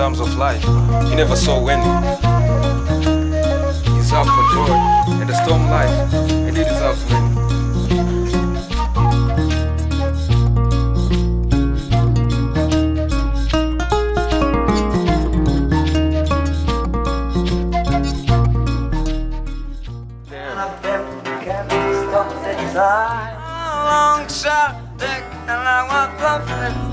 storms of life. He never saw when he's out for joy and the storm life, and he deserves many. Long shot, deck, and I want